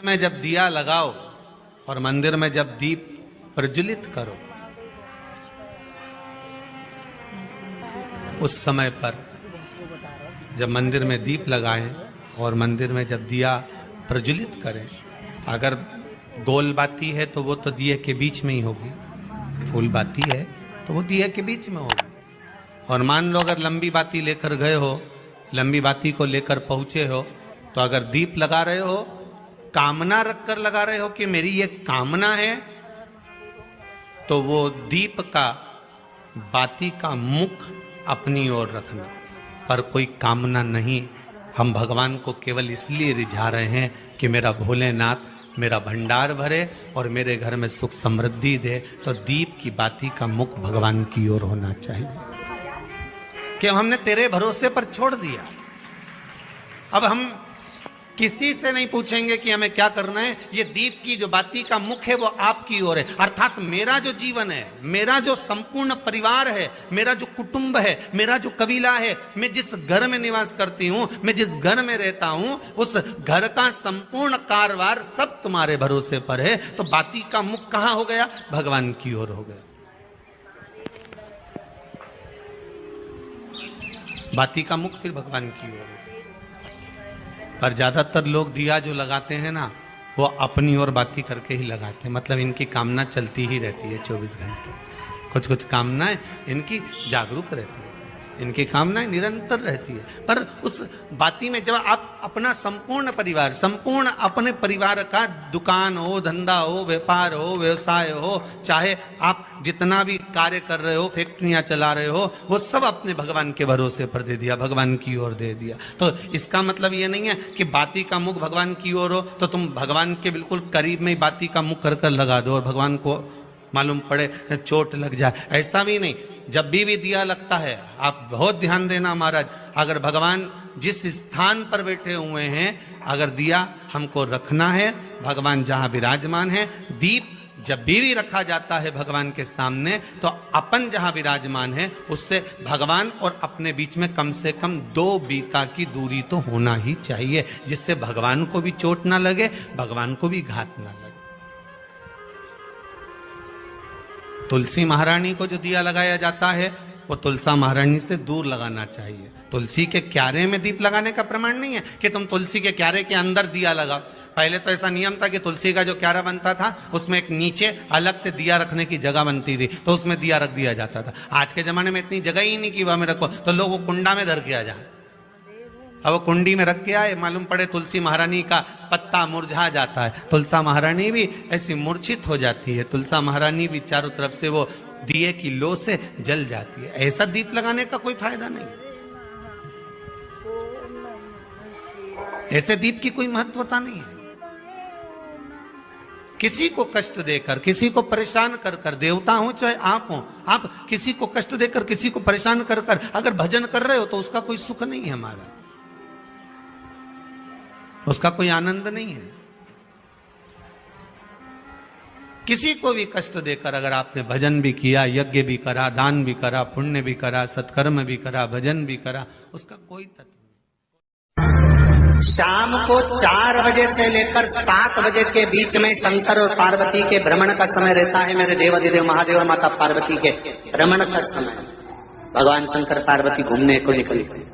में जब दिया लगाओ और मंदिर में जब दीप प्रज्वलित करो, उस समय पर जब मंदिर में दीप लगाएं और मंदिर में जब दिया प्रज्वलित करें, अगर गोल बाती है तो वो तो दिए के बीच में ही होगी, फूल बाती है तो वो दिए के बीच में होगी। और मान लो अगर लंबी बाती लेकर गए हो, लंबी बाती को लेकर पहुंचे हो, तो अगर दीप लगा रहे हो, कामना रखकर लगा रहे हो कि मेरी ये कामना है, तो वो दीप का, बाती का मुख अपनी ओर रखना, पर कोई कामना नहीं। हम भगवान को केवल इसलिए रिझा रहे हैं कि मेरा भोलेनाथ मेरा भंडार भरे और मेरे घर में सुख समृद्धि दे। तो दीप की बाती का मुख भगवान की ओर होना चाहिए कि हमने तेरे भरोसे पर छोड़ दिया। अब हम किसी से नहीं पूछेंगे कि हमें क्या करना है, ये दीप की जो बाती का मुख है वो आपकी ओर है। अर्थात मेरा जो जीवन है, मेरा जो संपूर्ण परिवार है, मेरा जो कुटुंब है, मेरा जो कबीला है, मैं जिस घर में निवास करती हूं, मैं जिस घर में रहता हूं, उस घर का संपूर्ण कारभार सब तुम्हारे भरोसे पर है। तो बाती का मुख कहां हो गया? भगवान की ओर हो गया। बाती का मुख फिर भगवान की ओर। पर ज्यादातर लोग दिया जो लगाते हैं ना, वो अपनी ओर बाती करके ही लगाते हैं। मतलब इनकी कामना चलती ही रहती है 24 घंटे। कुछ कुछ कामनाएं इनकी जागरूक रहती है, इनकी कामनाएं निरंतर रहती है। पर उस बाती में जब आप अपना संपूर्ण परिवार, संपूर्ण अपने परिवार का, दुकान हो, धंधा हो, व्यापार हो, व्यवसाय हो, चाहे आप जितना भी कार्य कर रहे हो, फैक्ट्रियां चला रहे हो, वो सब अपने भगवान के भरोसे पर दे दिया, भगवान की ओर दे दिया। तो इसका मतलब ये नहीं है कि बाती का मुख भगवान की ओर हो तो तुम भगवान के बिल्कुल करीब में ही बाती का मुख कर लगा दो और भगवान को मालूम पड़े चोट लग जाए, ऐसा भी नहीं। जब भी दिया लगता है, आप बहुत ध्यान देना महाराज, अगर भगवान जिस स्थान पर बैठे हुए हैं, अगर दिया हमको रखना है, भगवान जहां विराजमान है, दीप जब भी रखा जाता है भगवान के सामने, तो अपन जहां विराजमान है उससे भगवान और अपने बीच में कम से कम 2 बीता की दूरी तो होना ही चाहिए, जिससे भगवान को भी चोट ना लगे, भगवान को भी घात ना लगे। तुलसी महारानी को जो दिया लगाया जाता है वो तुलसा महारानी से दूर लगाना चाहिए। तुलसी के क्यारे में दीप लगाने का प्रमाण नहीं है कि तुम तुलसी के क्यारे के अंदर दिया लगाओ। पहले तो ऐसा नियम था कि तुलसी का जो क्यारा बनता था उसमें एक नीचे अलग से दिया रखने की जगह बनती थी, तो उसमें दिया रख दिया जाता था। आज के जमाने में इतनी जगह ही नहीं कि वह में रखो, तो लोग वो कुंडा में धर के आ जाए। अब वो कुंडी में रख के आए, मालूम पड़े तुलसी महारानी का पत्ता मुरझा जाता है, तुलसा महारानी भी ऐसी मूर्छित हो जाती है, तुलसा महारानी भी चारों तरफ से वो दिए की लो से जल जाती है। ऐसा दीप लगाने का कोई फायदा नहीं, ऐसे दीप की कोई महत्वता नहीं है। किसी को कष्ट देकर, किसी को परेशान कर कर, देवता हो चाहे आप हो, आप किसी को कष्ट देकर, किसी को परेशान कर कर अगर भजन कर रहे हो तो उसका कोई सुख नहीं है हमारा, उसका कोई आनंद नहीं है। किसी को भी कष्ट देकर अगर आपने भजन भी किया, यज्ञ भी करा, दान भी करा, पुण्य भी करा, सत्कर्म भी करा, भजन भी करा, उसका कोई तत्व नहीं। शाम को 4 बजे से लेकर 7 बजे के बीच में शंकर और पार्वती के भ्रमण का समय रहता है। मेरे देवाधिदेव महादेव और माता पार्वती के भ्रमण का समय, भगवान शंकर पार्वती घूमने को निकले।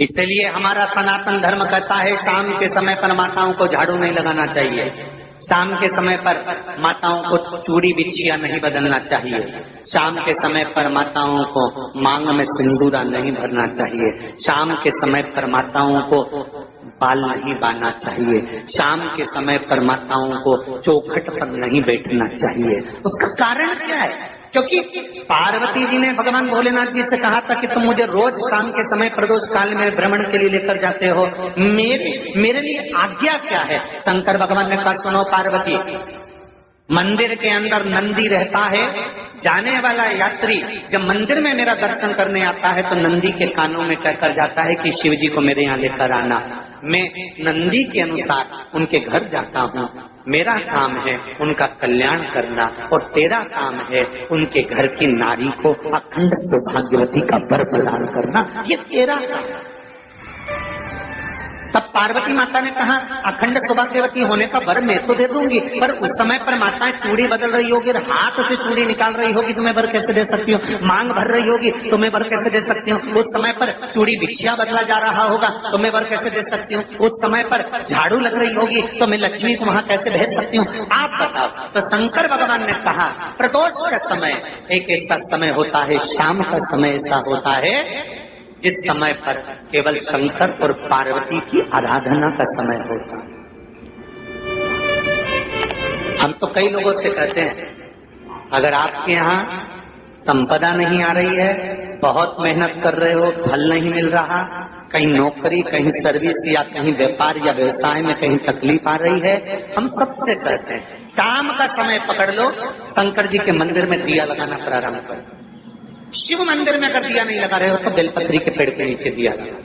इसलिए हमारा सनातन धर्म कहता है शाम के समय पर माताओं को झाड़ू नहीं लगाना चाहिए, शाम के समय पर माताओं को चूड़ी बिछिया नहीं बदलना चाहिए, शाम के समय पर माताओं को मांग में सिंदूरा नहीं भरना चाहिए, शाम के समय पर माताओं को बाल नहीं बांधना चाहिए, शाम के समय पर माताओं को चौखट पर नहीं बैठना चाहिए। उसका कारण क्या है? क्योंकि पार्वती जी ने भगवान भोलेनाथ जी से कहा था कि तुम मुझे रोज शाम के समय प्रदोष काल में भ्रमण के लिए लेकर जाते हो, मेरे लिए आज्ञा क्या है? शंकर भगवान ने कहा सुनो पार्वती, मंदिर के अंदर नंदी रहता है, जाने वाला यात्री जब मंदिर में मेरा दर्शन करने आता है तो नंदी के कानों में कहकर जाता है कि शिव जी को मेरे यहाँ लेकर आना। मैं नंदी के अनुसार उनके घर जाता हूँ, मेरा काम है उनका कल्याण करना और तेरा काम है उनके घर की नारी को अखंड सौभाग्यवती का वर प्रदान करना, ये तेरा काम है। तब पार्वती माता ने कहा अखंड सौभाग्यवती होने का वर मैं तो दे दूंगी, पर उस समय पर माताएं चूड़ी बदल रही होगी, हाथ से चूड़ी निकाल रही होगी तो मैं वर कैसे दे सकती हूँ, मांग भर रही होगी तो मैं वर कैसे दे सकती हूँ, उस समय पर चूड़ी बिछिया बदला जा रहा होगा तो मैं वर कैसे दे सकती हूँ, उस समय पर झाड़ू लग रही होगी तो मैं लक्ष्मी को वहां कैसे भेज सकती हूँ, आप बताओ। तो शंकर भगवान ने कहा प्रदोष का समय एक ऐसा समय होता है, शाम का समय ऐसा होता है जिस समय पर केवल शंकर और पार्वती की आराधना का समय होता है। हम तो कई लोगों से कहते हैं अगर आपके यहाँ संपदा नहीं आ रही है, बहुत मेहनत कर रहे हो, फल नहीं मिल रहा, कहीं नौकरी, कहीं सर्विस या कहीं व्यापार या व्यवसाय में कहीं तकलीफ आ रही है, हम सबसे कहते हैं शाम का समय पकड़ लो, शंकर जी के मंदिर में दिया लगाना प्रारंभ करो। शिव मंदिर में अगर दिया नहीं लगा रहे हो तो बेलपत्री के पेड़ के नीचे दिया लगा।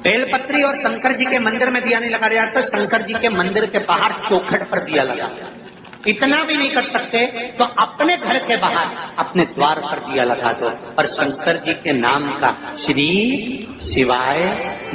बेलपत्री और शंकर जी के मंदिर में दिया नहीं लगा रहा तो शंकर जी के मंदिर के बाहर चौखट पर दिया लगा। इतना भी नहीं कर सकते तो अपने घर के बाहर अपने द्वार पर दिया लगा दो और शंकर जी के नाम का श्री शिवाय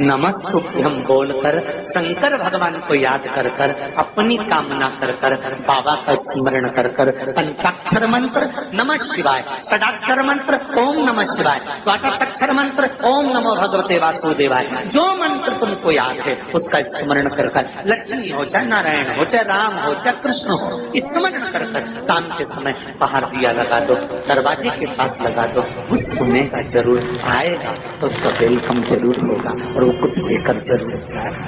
नमस्तुभ्यं बोलकर शंकर भगवान को याद कर कर अपनी कामना कर कर बाबा का स्मरण कर कर पंचाक्षर मंत्र नमः शिवाय, षडाक्षर मंत्र ओम नमः शिवाय, द्वादशाक्षर मंत्र ओम नमो भगवते वासुदेवाय, जो मंत्र तुमको याद है उसका स्मरण कर कर लक्ष्मी हो चाहे नारायण हो चाहे राम हो चाहे कृष्ण हो स्मरण कर कर शाम के समय बाहर दिया लगा दो, दरवाजे के पास लगा दो, वो सुनेगा जरूर, आएगा तो उसका वेलकम जरूर होगा और वो कुछ देकर जरूर जाएगा।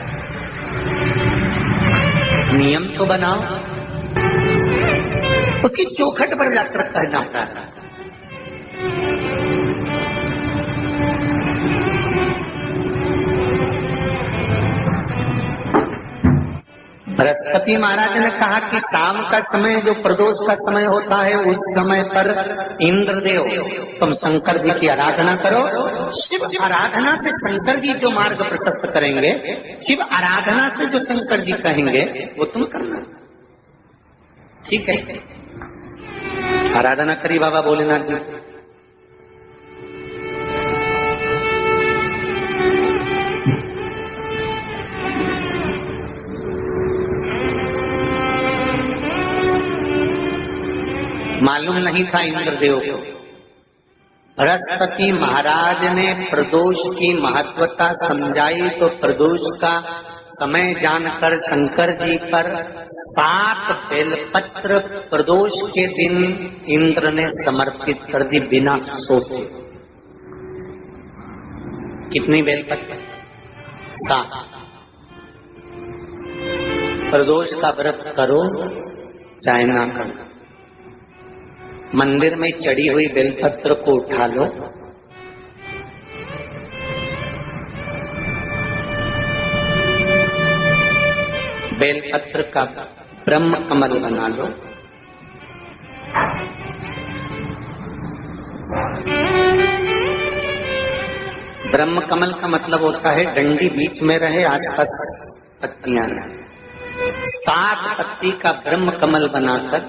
नियम तो बनाओ, उसकी चौखट पर जाकर कहना होता है। बृहस्पति महाराज ने कहा कि शाम का समय जो प्रदोष का समय होता है उस समय पर इंद्रदेव तुम शंकर जी की आराधना करो। शिव आराधना से शंकर जी जो मार्ग प्रशस्त करेंगे, शिव आराधना से जो शंकर जी कहेंगे वो तुम करना, ठीक है? आराधना करी बाबा भोलेनाथ जी। मालूम नहीं था इंद्रदेव को। बृहस्पति महाराज ने प्रदोष की महत्वता समझाई तो प्रदोष का समय जानकर शंकर जी पर 7 बेलपत्र प्रदोष के दिन इंद्र ने समर्पित कर दी बिना सोचे। कितनी बेलपत्र? 7। प्रदोष का व्रत करो चाहे ना करो, मंदिर में चढ़ी हुई बेलपत्र को उठा लो, बेलपत्र का ब्रह्म कमल बना लो, ब्रह्म कमल का मतलब होता है डंडी बीच में रहे, आसपास पत्तियां रहे। 7 पत्ती का ब्रह्म कमल बनाकर,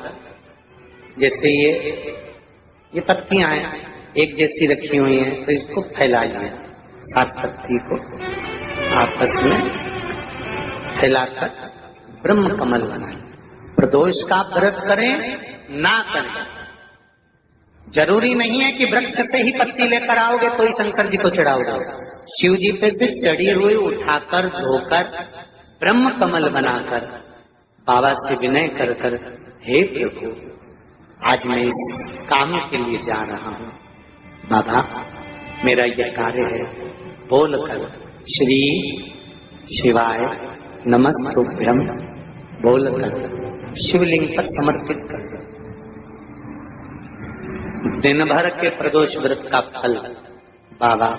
जैसे ये पत्तियां हैं एक जैसी रखी हुई हैं तो इसको फैलाइए, 7 पत्ती को आपस में फैलाकर ब्रह्म कमल बनाए। प्रदोष का व्रत करें ना करें, जरूरी नहीं है कि वृक्ष से ही पत्ती लेकर आओगे तो ही शंकर जी को चढ़ाओगे। शिव जी पे से चढ़ी हुई उठाकर धोकर ब्रह्म कमल बनाकर बाबा से विनय कर कर, हे प्रभु आज मैं इस काम के लिए जा रहा हूँ, बाबा मेरा यह कार्य है, बोलकर श्री शिवाय नमस्तुभ्यं बोलकर शिवलिंग पर समर्पित कर दो। दिन भर के प्रदोष व्रत का फल बाबा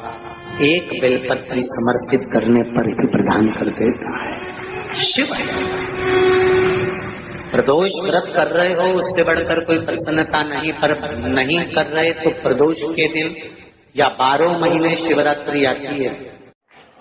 एक बेलपत्री समर्पित करने पर ही प्रदान कर देता है। शिव प्रदोष व्रत कर रहे हो उससे बढ़कर कोई प्रसन्नता नहीं, पर नहीं कर रहे तो प्रदोष के दिन या 12 महीने शिवरात्रि आती है,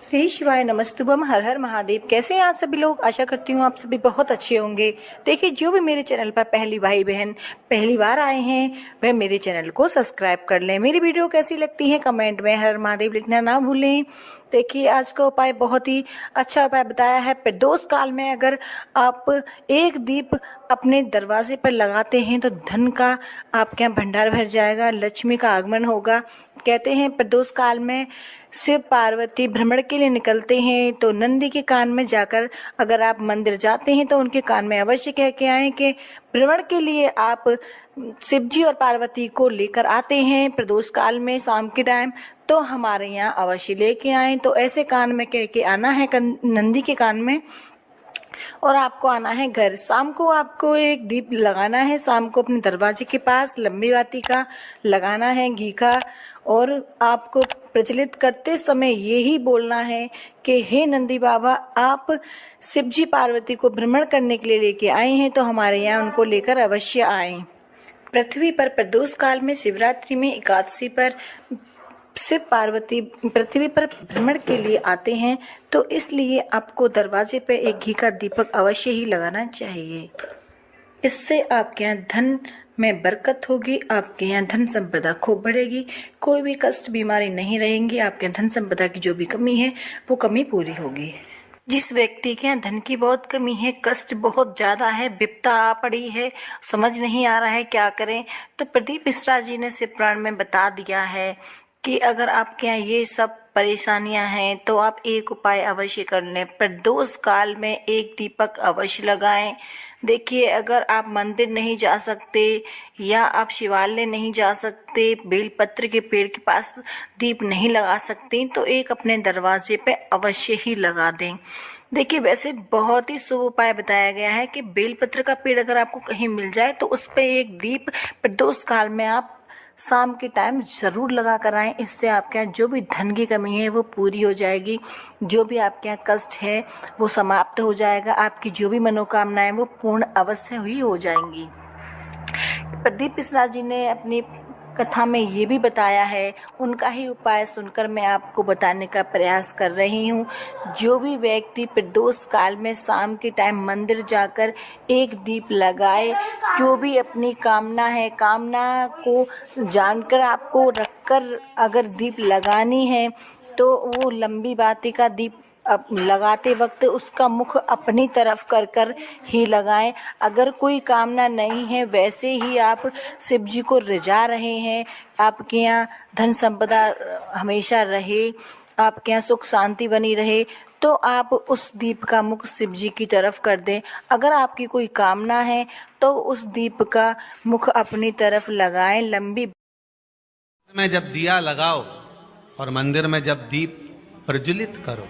श्री शिवाय नमस्तुभम, हर हर महादेव। कैसे हैं आप सभी लोग? आशा करती हूँ आप सभी बहुत अच्छे होंगे। देखिए, जो भी मेरे चैनल पर पहली भाई बहन पहली बार आए हैं वह मेरे चैनल को सब्सक्राइब कर लें। मेरी वीडियो कैसी लगती है कमेंट में हर हर महादेव लिखना ना भूलें। देखिए, आज का उपाय बहुत ही अच्छा उपाय बताया है। प्रदोष काल में अगर आप एक दीप अपने दरवाजे पर लगाते हैं तो धन का आपके यहाँ भंडार भर जाएगा, लक्ष्मी का आगमन होगा। कहते हैं प्रदोष काल में शिव पार्वती भ्रमण के लिए निकलते हैं तो नंदी के कान में जाकर अगर आप मंदिर जाते हैं तो उनके कान में अवश्य कह के आएं कि भ्रमण के लिए आप शिव जी और पार्वती को लेकर आते हैं प्रदोष काल में शाम के टाइम, तो हमारे यहाँ अवश्य लेके आएं। तो ऐसे कान में कह के आना है नंदी के कान में, और आपको आना है घर। शाम को आपको एक दीप लगाना है, शाम को अपने दरवाजे के पास लंबी बाती का लगाना है घी का, और आपको प्रचलित करते समय यही बोलना है कि हे नंदी बाबा, आप शिव जी पार्वती को भ्रमण करने के लिए लेके आए हैं तो हमारे यहाँ उनको लेकर अवश्य आएं। पृथ्वी पर प्रदोष काल में शिवरात्रि में एकादशी पर शिव पार्वती पृथ्वी पर भ्रमण के लिए आते हैं, तो इसलिए आपको दरवाजे पर एक घी का दीपक अवश्य ही लगाना चाहिए। इससे आपके यहाँ धन में बरकत होगी, आपके यहाँ धन संपदा खूब बढ़ेगी, कोई भी कष्ट बीमारी नहीं रहेंगी, आपके धन संपदा की जो भी कमी है वो कमी पूरी होगी। जिस व्यक्ति के यहाँ धन की बहुत कमी है, कष्ट बहुत ज़्यादा है, विपदा आ पड़ी है, समझ नहीं आ रहा है क्या करें, तो प्रदीप मिश्रा जी ने शिव पुराण में बता दिया है कि अगर आपके यहाँ ये सब परेशानियां हैं तो आप एक उपाय अवश्य कर लें। प्रदोष काल में एक दीपक अवश्य लगाएं। देखिए, अगर आप मंदिर नहीं जा सकते या आप शिवालय नहीं जा सकते, बेलपत्र के पेड़ के पास दीप नहीं लगा सकते, तो एक अपने दरवाजे पे अवश्य ही लगा दें। देखिए, वैसे बहुत ही शुभ उपाय बताया गया है कि बेलपत्र का पेड़ अगर आपको कहीं मिल जाए तो उस पे एक दीप प्रदोष काल में आप शाम के टाइम ज़रूर लगा कर आएँ। इससे आपके यहाँ जो भी धन की कमी है वो पूरी हो जाएगी, जो भी आपके यहाँ कष्ट है वो समाप्त हो जाएगा, आपकी जो भी मनोकामनाएं वो पूर्ण अवश्य ही हो जाएंगी। प्रदीप मिश्रा जी ने अपनी कथा में ये भी बताया है, उनका ही उपाय सुनकर मैं आपको बताने का प्रयास कर रही हूँ। जो भी व्यक्ति प्रदोष काल में शाम के टाइम मंदिर जाकर एक दीप लगाए, जो भी अपनी कामना है, कामना को जानकर आपको रखकर अगर दीप लगानी है तो वो लंबी बाती का दीप अब लगाते वक्त उसका मुख अपनी तरफ कर कर ही लगाएं। अगर कोई कामना नहीं है, वैसे ही आप शिव जी को रिझा रहे हैं, आपके यहाँ धन संपदा हमेशा रहे, आपके यहाँ सुख शांति बनी रहे, तो आप उस दीप का मुख शिव जी की तरफ कर दें। अगर आपकी कोई कामना है तो उस दीप का मुख अपनी तरफ लगाएं। लंबी में जब दिया लगाओ और मंदिर में जब दीप प्रज्वलित करो,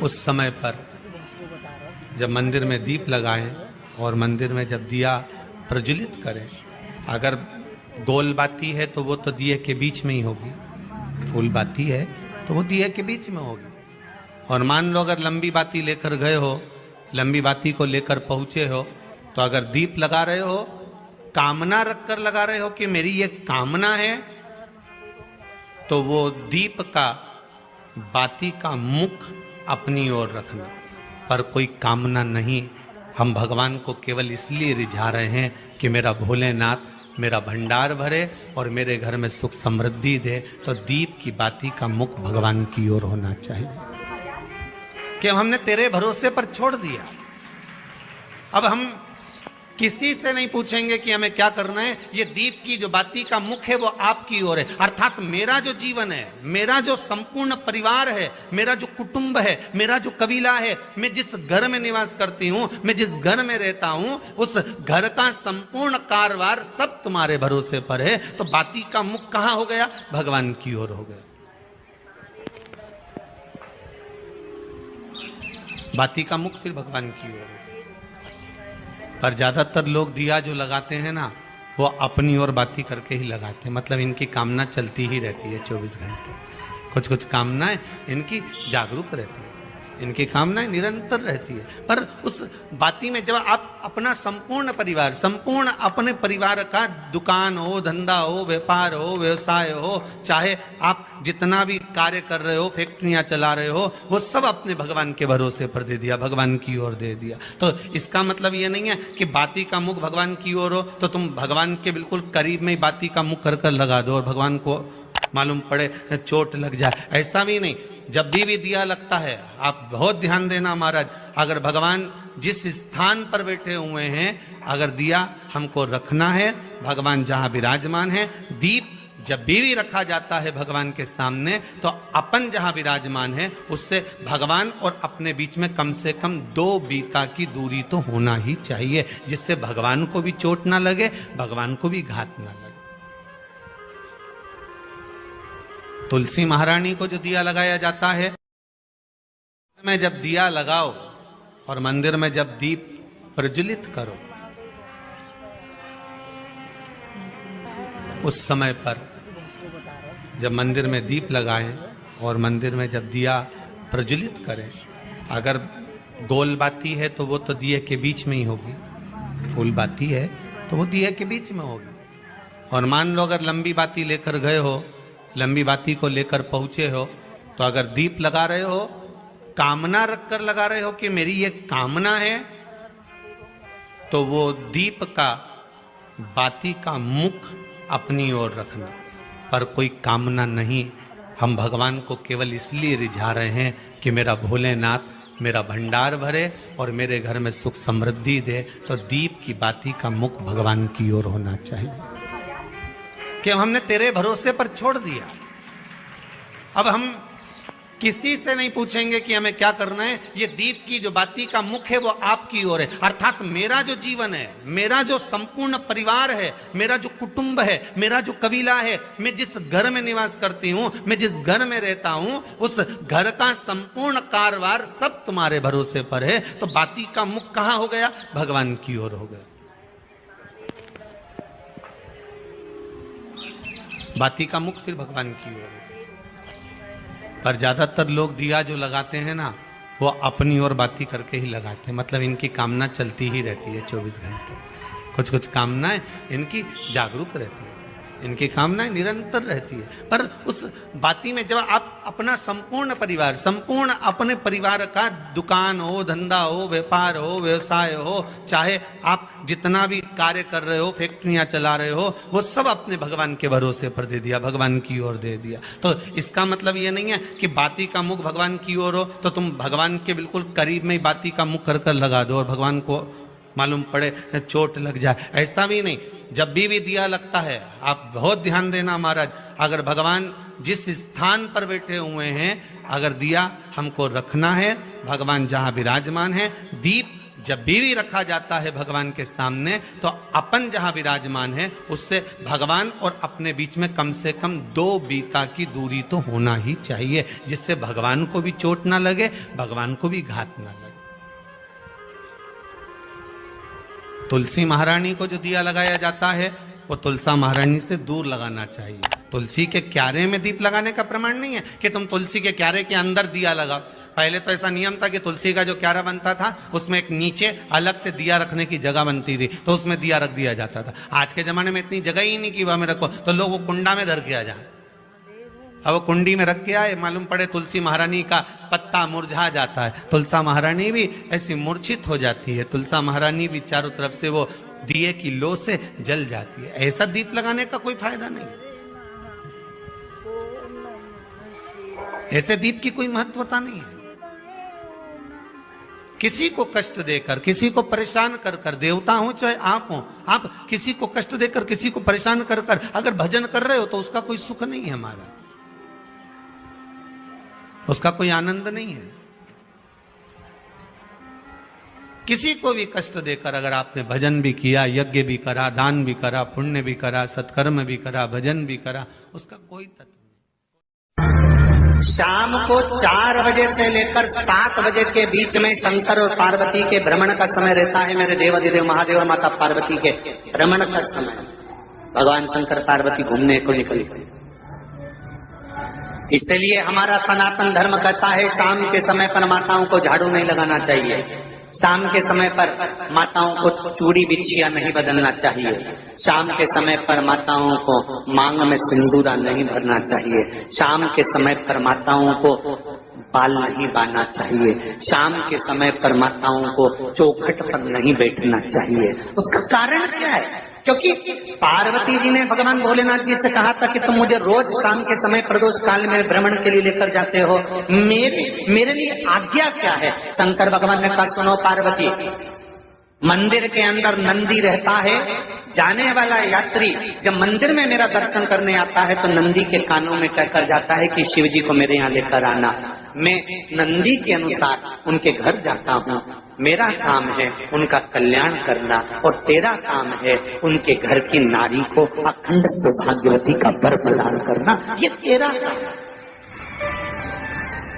उस समय पर जब मंदिर में दीप लगाएं और मंदिर में जब दिया प्रज्वलित करें, अगर गोल बाती है तो वो तो दिए के बीच में ही होगी, फूल बाती है तो वो दिए के बीच में होगी। और मान लो अगर लंबी बाती लेकर गए हो, लंबी बाती को लेकर पहुंचे हो, तो अगर दीप लगा रहे हो, कामना रखकर लगा रहे हो कि मेरी ये कामना है, तो वो दीप का बाती का मुख अपनी ओर रखना, पर कोई कामना नहीं। हम भगवान को केवल इसलिए रिझा रहे हैं कि मेरा भोलेनाथ मेरा भंडार भरे और मेरे घर में सुख समृद्धि दे, तो दीप की बाती का मुख भगवान की ओर होना चाहिए कि हमने तेरे भरोसे पर छोड़ दिया। अब हम किसी से नहीं पूछेंगे कि हमें क्या करना है, ये दीप की जो बाती का मुख है वो आपकी ओर है। अर्थात मेरा जो जीवन है, मेरा जो संपूर्ण परिवार है, मेरा जो कुटुंब है, मेरा जो कबीला है, मैं जिस घर में निवास करती हूँ, मैं जिस घर में रहता हूँ, उस घर का संपूर्ण कारभार सब तुम्हारे भरोसे पर है। तो बाती का मुख कहाँ हो गया? भगवान की ओर हो गया। बाती का मुख फिर भगवान की ओर। पर ज्यादातर लोग दिया जो लगाते हैं ना, वो अपनी ओर बाती करके ही लगाते हैं। मतलब इनकी कामना चलती ही रहती है 24 घंटे। कुछ कुछ कामनाएं इनकी जागरूक रहती है, इनकी कामनाएं निरंतर रहती है। पर उस बाती में जब आप अपना संपूर्ण परिवार, संपूर्ण अपने परिवार का दुकान हो, धंधा हो, व्यापार हो, व्यवसाय हो, चाहे आप जितना भी कार्य कर रहे हो, फैक्ट्रियां चला रहे हो, वो सब अपने भगवान के भरोसे पर दे दिया, भगवान की ओर दे दिया। तो इसका मतलब ये नहीं है कि बाती का मुख भगवान की ओर हो तो तुम भगवान के बिल्कुल करीब में ही बाती का मुख कर लगा दो और भगवान को मालूम पड़े चोट लग जाए, ऐसा भी नहीं। जब भी दिया लगता है, आप बहुत ध्यान देना महाराज, अगर भगवान जिस स्थान पर बैठे हुए हैं, अगर दिया हमको रखना है, भगवान जहां विराजमान है, दीप जब भी रखा जाता है भगवान के सामने, तो अपन जहां विराजमान है उससे भगवान और अपने बीच में कम से कम 2 बीता की दूरी तो होना ही चाहिए, जिससे भगवान को भी चोट ना लगे, भगवान को भी घात ना लगे। तुलसी महारानी को जो दिया लगाया जाता है, में जब दिया लगाओ और मंदिर में जब दीप प्रज्वलित करो, उस समय पर जब मंदिर में दीप लगाएं और मंदिर में जब दिया प्रज्वलित करें, अगर गोल बाती है तो वो तो दिए के बीच में ही होगी, फूल बाती है तो वो दिए के बीच में होगी। और मान लो अगर लंबी बाती लेकर गए हो, लंबी बाती को लेकर पहुंचे हो, तो अगर दीप लगा रहे हो, कामना रखकर लगा रहे हो कि मेरी ये कामना है, तो वो दीप का, बाती का मुख अपनी ओर रखना, पर कोई कामना नहीं। हम भगवान को केवल इसलिए रिझा रहे हैं कि मेरा भोलेनाथ मेरा भंडार भरे और मेरे घर में सुख समृद्धि दे। तो दीप की बाती का मुख भगवान की ओर होना चाहिए कि हमने तेरे भरोसे पर छोड़ दिया। अब हम किसी से नहीं पूछेंगे कि हमें क्या करना है, ये दीप की जो बाती का मुख है वो आपकी ओर है। अर्थात मेरा जो जीवन है, मेरा जो संपूर्ण परिवार है, मेरा जो कुटुंब है, मेरा जो कबीला है, मैं जिस घर में निवास करती हूं, मैं जिस घर में रहता हूं, उस घर का संपूर्ण कारभार सब तुम्हारे भरोसे पर है। तो बाती का मुख कहां हो गया? भगवान की ओर हो गया। बाती का मुख फिर भगवान की ओर। पर ज्यादातर लोग दिया जो लगाते हैं ना, वो अपनी ओर बाती करके ही लगाते हैं। मतलब इनकी कामना चलती ही रहती है 24 घंटे। कुछ कुछ कामनाएं इनकी जागरूक रहती है, इनकी कामनाएं निरंतर रहती है। पर उस बाती में जब आप अपना संपूर्ण परिवार, संपूर्ण अपने परिवार का दुकान हो, धंधा हो, व्यापार हो, व्यवसाय हो, चाहे आप जितना भी कार्य कर रहे हो, फैक्ट्रियां चला रहे हो, वो सब अपने भगवान के भरोसे पर दे दिया, भगवान की ओर दे दिया। तो इसका मतलब ये नहीं है कि बाती का मुख भगवान की ओर हो तो तुम भगवान के बिल्कुल करीब में ही बाती का मुख कर लगा दो और भगवान को मालूम पड़े चोट लग जाए, ऐसा भी नहीं। जब भी दिया लगता है, आप बहुत ध्यान देना महाराज, अगर भगवान जिस स्थान पर बैठे हुए हैं, अगर दिया हमको रखना है, भगवान जहां विराजमान है, दीप जब भी रखा जाता है भगवान के सामने, तो अपन जहां विराजमान है उससे भगवान और अपने बीच में कम से कम 2 बीता की दूरी तो होना ही चाहिए, जिससे भगवान को भी चोट ना लगे, भगवान को भी घात ना लगे। तुलसी महारानी को जो दिया लगाया जाता है, वो तुलसा महारानी से दूर लगाना चाहिए। तुलसी के क्यारे में दीप लगाने का प्रमाण नहीं है कि तुम तुलसी के क्यारे के अंदर दिया लगाओ। पहले तो ऐसा नियम था कि तुलसी का जो क्यारा बनता था उसमें एक नीचे अलग से दिया रखने की जगह बनती थी, तो उसमें दिया रख दिया जाता था। आज के जमाने में इतनी जगह ही नहीं कि वह में रखो, तो लोग वो कुंडा में धर के आ जाए। अब वो कुंडी में रख के आए, मालूम पड़े तुलसी महारानी का पत्ता मुरझा जाता है, तुलसा महारानी भी ऐसी मूर्छित हो जाती है, तुलसा महारानी भी चारों तरफ से वो दिए की लो से जल जाती है। ऐसा दीप लगाने का कोई फायदा नहीं, ऐसे दीप की कोई महत्वता नहीं है। किसी को कष्ट देकर, किसी को परेशान कर कर, देवता हो चाहे आप हो, आप किसी को कष्ट देकर, किसी को परेशान कर कर अगर भजन कर रहे हो तो उसका कोई सुख नहीं है हमारा, उसका कोई आनंद नहीं है। किसी को भी कष्ट देकर अगर आपने भजन भी किया, यज्ञ भी करा, दान भी करा, पुण्य भी करा, सत्कर्म भी करा, भजन भी करा, उसका कोई तत्व नहीं। शाम को 4 बजे से लेकर 7 बजे के बीच में शंकर और पार्वती के भ्रमण का समय रहता है। मेरे देवाधिदेव महादेव और माता पार्वती के भ्रमण का समय, भगवान शंकर पार्वती घूमने को निकले। इसलिए हमारा सनातन धर्म कहता है शाम के समय पर माताओं को झाड़ू नहीं लगाना चाहिए, शाम के समय पर माताओं को चूड़ी बिछिया नहीं बदलना चाहिए, शाम के समय पर माताओं को मांग में सिंदूरा नहीं भरना चाहिए, शाम के समय पर माताओं को बाल नहीं बांधना चाहिए, शाम के समय पर माताओं को चौखट पर नहीं बैठना चाहिए। उसका कारण क्या है? क्योंकि पार्वती जी ने भगवान भोलेनाथ जी से कहा था कि तुम मुझे रोज शाम के समय प्रदोष काल में भ्रमण के लिए लेकर जाते हो, मेरे लिए आज्ञा क्या है? शंकर भगवान ने कहा सुनो पार्वती, मंदिर के अंदर नंदी रहता है, जाने वाला यात्री जब मंदिर में मेरा दर्शन करने आता है तो नंदी के कानों में कहकर जाता है कि शिव जी को मेरे यहाँ लेकर आना। मैं नंदी के अनुसार उनके घर जाता हूँ, मेरा काम है उनका कल्याण करना और तेरा काम है उनके घर की नारी को अखंड सौभाग्यवती का वर प्रदान करना, ये तेरा काम है।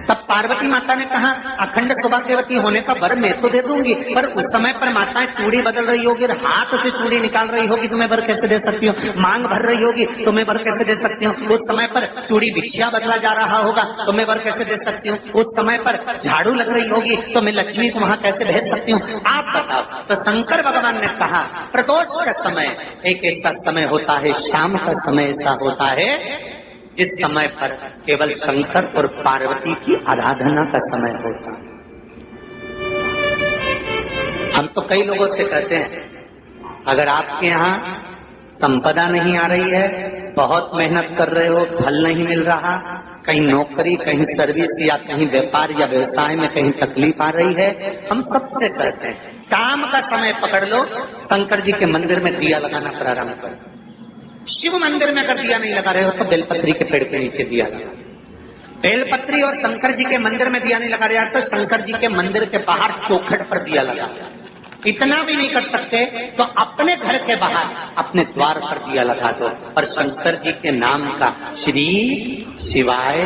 तब पार्वती माता ने कहा अखंड सौभाग्यवती होने का वर मैं तो दे दूंगी, पर उस समय पर माताएं चूड़ी बदल रही होगी, हाथ से चूड़ी निकाल रही होगी तो मैं वर कैसे दे सकती हूँ? मांग भर रही होगी तो मैं वर कैसे दे सकती हूँ? उस समय पर चूड़ी बिछिया बदला जा रहा होगा तो मैं वर कैसे दे सकती हूँ? उस समय पर झाड़ू लग रही होगी तो मैं लक्ष्मी को वहां कैसे भेज सकती हूँ? आप बताओ। तो शंकर भगवान ने कहा प्रदोष का समय एक ऐसा समय होता है, शाम का समय ऐसा होता है जिस समय पर केवल शंकर और पार्वती की आराधना का समय होता है। हम तो कई लोगों से कहते हैं अगर आपके यहाँ संपदा नहीं आ रही है, बहुत मेहनत कर रहे हो, फल नहीं मिल रहा, कहीं नौकरी, कहीं सर्विस या कहीं व्यापार या व्यवसाय में कहीं तकलीफ आ रही है, हम सबसे कहते हैं शाम का समय पकड़ लो, शंकर जी के मंदिर में दिया लगाना प्रारंभ करो। शिव मंदिर में अगर दिया नहीं लगा रहे हो तो बेलपत्री के पेड़ के नीचे दिया लगा। बेलपत्री और शंकर जी के मंदिर में दिया नहीं लगा रहा तो शंकर जी के मंदिर के बाहर चौखट पर दिया लगा। इतना भी नहीं कर सकते तो अपने घर के बाहर अपने द्वार पर दिया लगा दो और शंकर जी के नाम का श्री शिवाय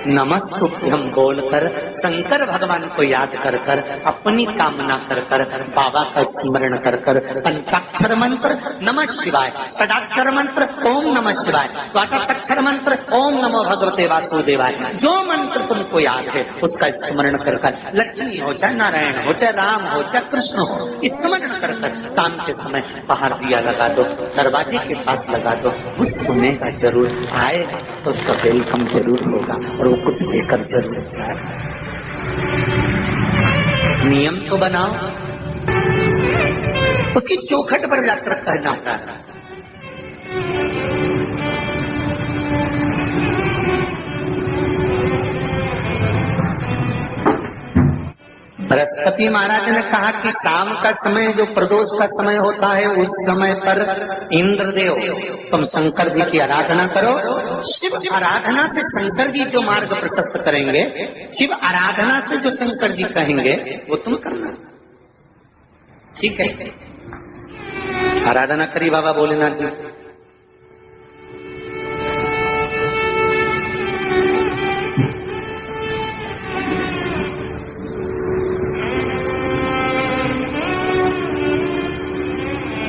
नमस्तुभ्यं बोलकर शंकर भगवान को याद कर कर अपनी कामना कर कर बाबा का स्मरण कर कर पंचाक्षर मंत्र नमः शिवाय, षडाक्षर मंत्र ओम नमः शिवाय, द्वादशाक्षर मंत्र ओम नमो भगवते वासुदेवाय, जो मंत्र तुमको याद है उसका स्मरण कर कर लक्ष्मी हो चाहे नारायण हो चाहे राम हो चाहे कृष्ण हो स्मरण कर कर शाम के समय बाहर दिया लगा दो, दरवाजे के पास लगा दो। वो सुनेगा जरूर, आएगा तो उसका वेलकम जरूर होगा और वो कुछ देकर जरूर जाएगा। नियम तो बनाओ, उसकी चौखट पर जाकर कहना है बृहस्पति महाराज ने कहा कि शाम का समय जो प्रदोष का समय होता है उस समय पर इंद्रदेव तुम शंकर जी की आराधना करो। शिव आराधना से शंकर जी जो मार्ग प्रशस्त करेंगे, शिव आराधना से जो शंकर जी कहेंगे वो तुम करना, ठीक है? आराधना करी बाबा भोलेनाथ जी।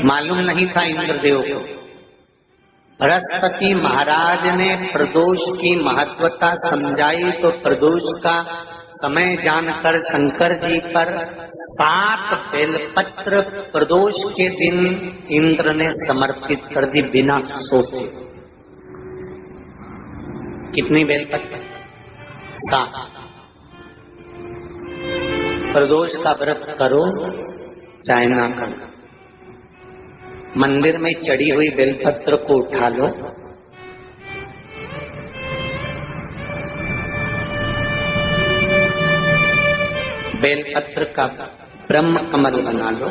मालूम नहीं था इंद्रदेव को। बृहस्पति महाराज ने प्रदोष की महत्वता समझाई तो प्रदोष का समय जानकर शंकर जी पर 7 बेलपत्र प्रदोष के दिन इंद्र ने समर्पित कर दी बिना सोचे। कितनी बेलपत्र? 7। प्रदोष का व्रत करो चाहे ना करो, मंदिर में चढ़ी हुई बेलपत्र को उठा लो, बेलपत्र का ब्रह्म कमल बना लो,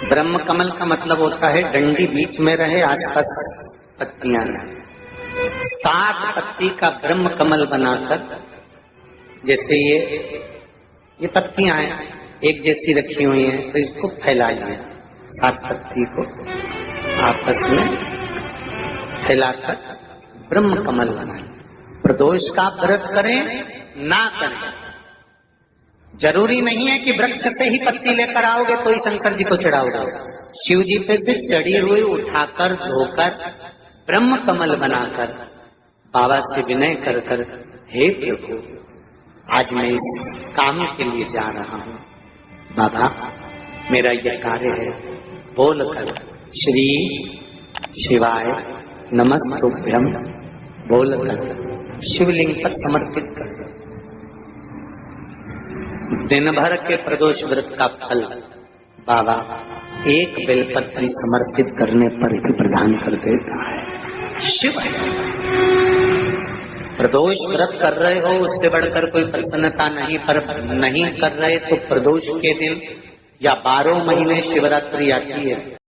ब्रह्म कमल का मतलब होता है डंडी बीच में रहे, आसपास पत्तियां रहे। 7 पत्ती का ब्रह्म कमल बनाकर, जैसे ये पत्तियां हैं एक जैसी रखी हुई हैं तो इसको फैलाइए, 7 पत्ती को आपस में फैलाकर ब्रह्म कमल बनाए। प्रदोष का व्रत करें ना करें, जरूरी नहीं है कि वृक्ष से ही पत्ती लेकर आओगे तो ही शंकर जी को चढ़ाओगे। शिव जी पे से चढ़ी हुई उठाकर धोकर ब्रह्म कमल बनाकर बाबा से विनय कर कर, हे प्रभु आज मैं इस काम के लिए जा रहा हूं, बाबा मेरा यह कार्य है, बोलकर श्री शिवाय नमस्तुभ्यम बोलकर शिवलिंग पर समर्पित कर दो। दिन भर के प्रदोष व्रत का फल बाबा एक बेलपत्री समर्पित करने पर ही प्रदान कर देता है। शिव प्रदोष व्रत कर रहे हो उससे बढ़कर कोई प्रसन्नता नहीं, पर नहीं कर रहे तो प्रदोष के दिन या 12 महीने शिवरात्रि आती है